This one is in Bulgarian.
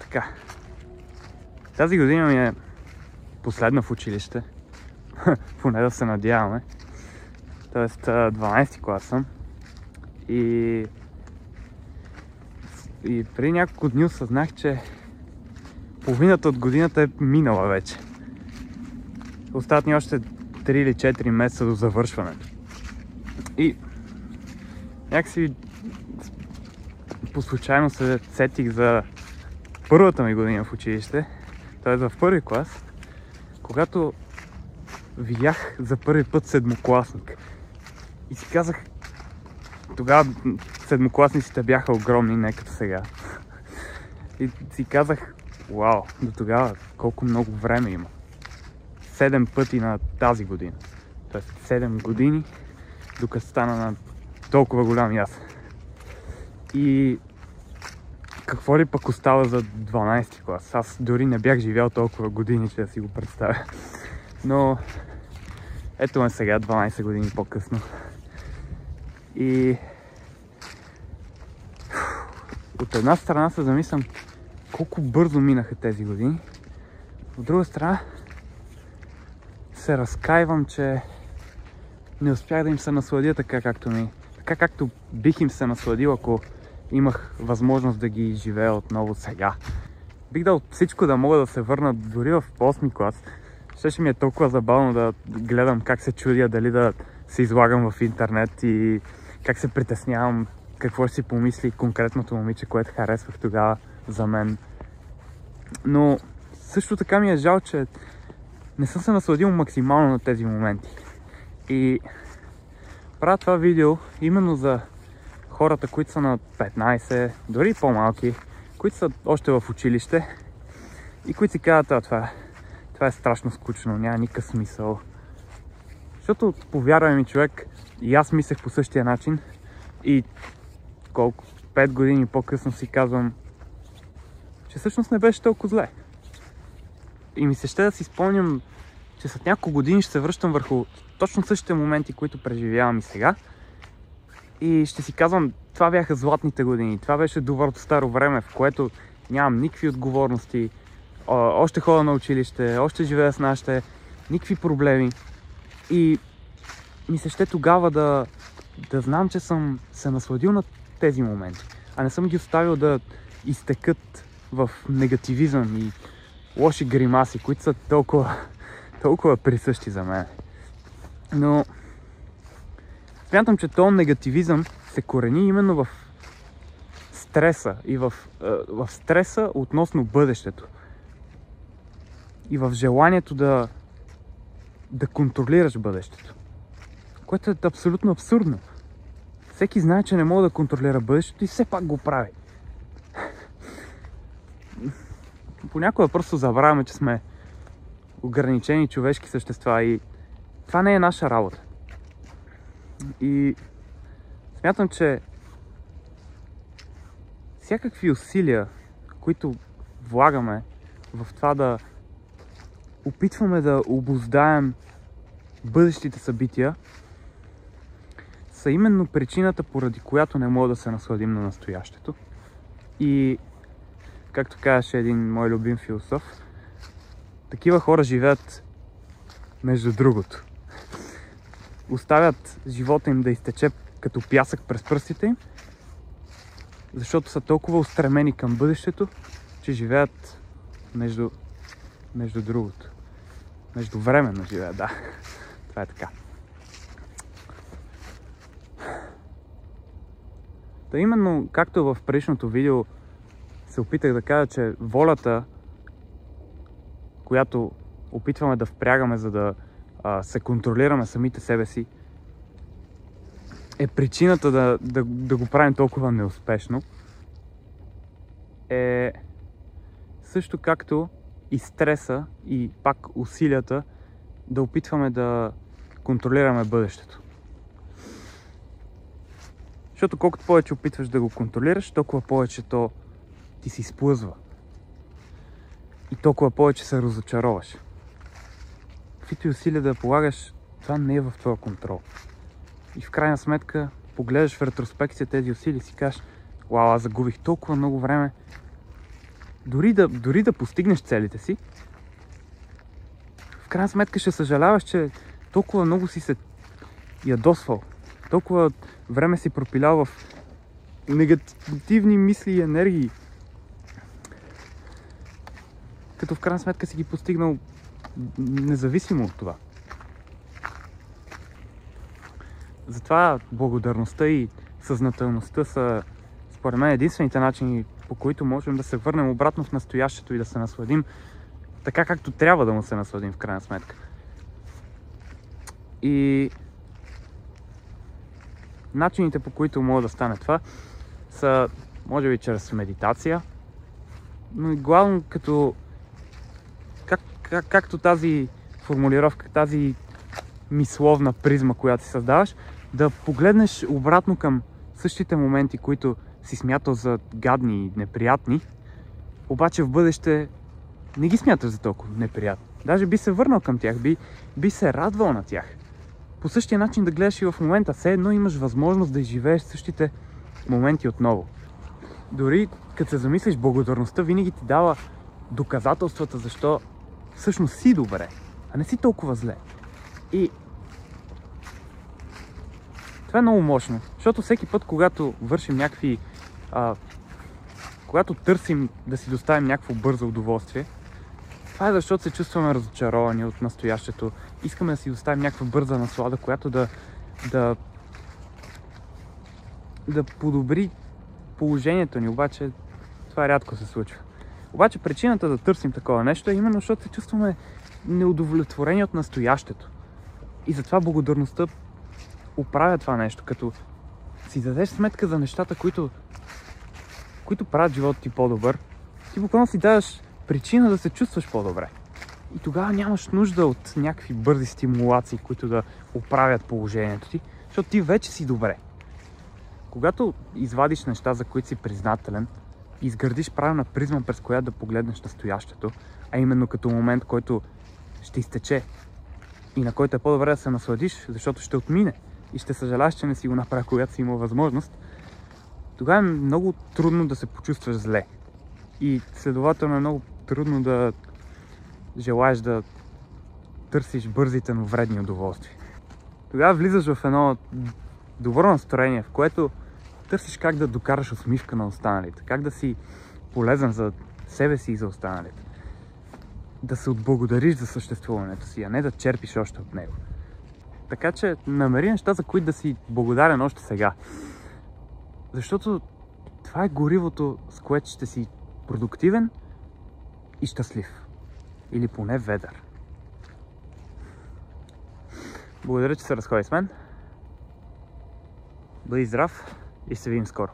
Така. Тази година ми е последна в училище. Поне да се надяваме. Тоест 12-ти клас съм. И преди няколко дни осъзнах, че половината от годината е минала вече. Остават ни още 3 или 4 месеца до завършването. И някакси по случайно се сетих за първата ми година в училище, т.е. в първи клас, когато видях за първи път седмокласник. И си казах, тогава седмокласниците бяха огромни, не като сега. И си казах, вау, до тогава колко много време има. 7 пъти на тази година. Тоест 7 години, докато стана на толкова голям и аз. И какво ли пък остава за 12-ти клас? Аз дори не бях живял толкова години, че да си го представя. Но ето ме сега, 12 години по-късно. И от една страна се замислям колко бързо минаха тези години. От друга страна се разкайвам, че не успях да им се насладя така както бих им се насладил, ако имах възможност да ги живея отново сега. Бих дал всичко да мога да се върна дори в 8-ми клас. Ще ми е толкова забавно да гледам как се чудя дали да се излагам в интернет и как се притеснявам какво ще си помисли конкретното момиче, което харесвах тогава за мен. Но също така ми е жал, че не съм се насладил максимално на тези моменти. И правя това видео именно за хората, които са на 15, дори по-малки, които са още в училище и които си казват, това е страшно скучно, няма никакъв смисъл. Защото, повярвай ми, човек, и аз мислех по същия начин и 5 години по-късно си казвам, че всъщност не беше толкова зле. И ми се ще да си спомням, че след няколко години ще се връщам върху точно същите моменти, които преживявам и сега. И ще си казвам, това бяха златните години, това беше доброто старо време, в което нямам никакви отговорности, още ходя на училище, още живея с нашите, никакви проблеми. И ми се ще тогава да знам, че съм се насладил на тези моменти, а не съм ги оставил да изтекат в негативизъм и лоши гримаси, които са толкова присъщи за мен. Но смятам, че този негативизъм се корени именно в стреса и в стреса относно бъдещето. И в желанието да контролираш бъдещето. Което е абсолютно абсурдно. Всеки знае, че не мога да контролира бъдещето и все пак го прави. Понякога просто забравяме, че сме ограничени човешки същества и това не е наша работа. И смятам, че всякакви усилия, които влагаме в това да опитваме да обуздаем бъдещите събития, са именно причината, поради която не мога да се насладим на настоящето. И както казваше един мой любим философ, такива хора живеят между другото. Оставят живота им да изтече като пясък през пръстите им, защото са толкова устремени към бъдещето, че живеят между другото. Междувременно живеят, да. Това е така. Та именно, както в предишното видео се опитах да кажа, че волята, която опитваме да впрягаме, за да се контролираме самите себе си, е причината да го правим толкова неуспешно. Е също както и стреса и пак усилията да опитваме да контролираме бъдещето. Защото колкото повече опитваш да го контролираш, толкова повече то ти се изплъзва. И толкова повече се разочароваш. Каквито и усилия да полагаш, това не е в твоя контрол. И в крайна сметка погледаш в ретроспекция тези усилия и си кажеш, вау, аз загубих толкова много време дори да постигнеш целите си, в крайна сметка ще съжаляваш, че толкова много си се ядосвал. Толкова време си пропилял в негативни мисли и енергии. Като в крайна сметка си ги постигнал независимо от това. Затова благодарността и съзнателността са, според мен, единствените начини, по които можем да се върнем обратно в настоящето и да се насладим така, както трябва да му се насладим в крайна сметка. И начините, по които може да стане това, са, може би, чрез медитация, но и главно както тази формулировка, тази мисловна призма, която си създаваш, да погледнеш обратно към същите моменти, които си смятал за гадни и неприятни, обаче в бъдеще не ги смяташ за толкова неприятни. Даже би се върнал към тях, би се радвал на тях. По същия начин да гледаш и в момента, все едно имаш възможност да изживееш същите моменти отново. Дори като се замислиш, благодарността винаги ти дава доказателствата защо всъщност си добре, а не си толкова зле. И това е много мощно, защото всеки път, когато вършим някакви... когато търсим да си доставим някакво бързо удоволствие, това е защото се чувстваме разочаровани от настоящето. Искаме да си доставим някаква бърза наслада, която да подобри положението ни, обаче това рядко се случва. Обаче причината да търсим такова нещо е именно защото се чувстваме неудовлетворени от настоящето. И затова благодарността оправя това нещо, като си дадеш сметка за нещата, които правят живота ти по-добър. Ти буквално си даваш причина да се чувстваш по-добре. И тогава нямаш нужда от някакви бързи стимулации, които да оправят положението ти, защото ти вече си добре. Когато извадиш неща, за които си признателен, и изградиш правилна призма, през която да погледнеш настоящето, а именно като момент, който ще изтече и на който е по-добре да се насладиш, защото ще отмине и ще съжаляваш, че не си го направи, когато си имал възможност, тогава е много трудно да се почувстваш зле. И следователно е много трудно да желаеш да търсиш бързите, но вредни удоволствия. Тогава влизаш в едно добро настроение, в което търсиш как да докараш усмивка на останалите, как да си полезен за себе си и за останалите. Да се отблагодариш за съществуването си, а не да черпиш още от него. Така че намери неща, за които да си благодарен още сега. Защото това е горивото, с което ще си продуктивен и щастлив. Или поне ведър. Благодаря, че се разходи с мен. Бъди здрав и се видим скоро.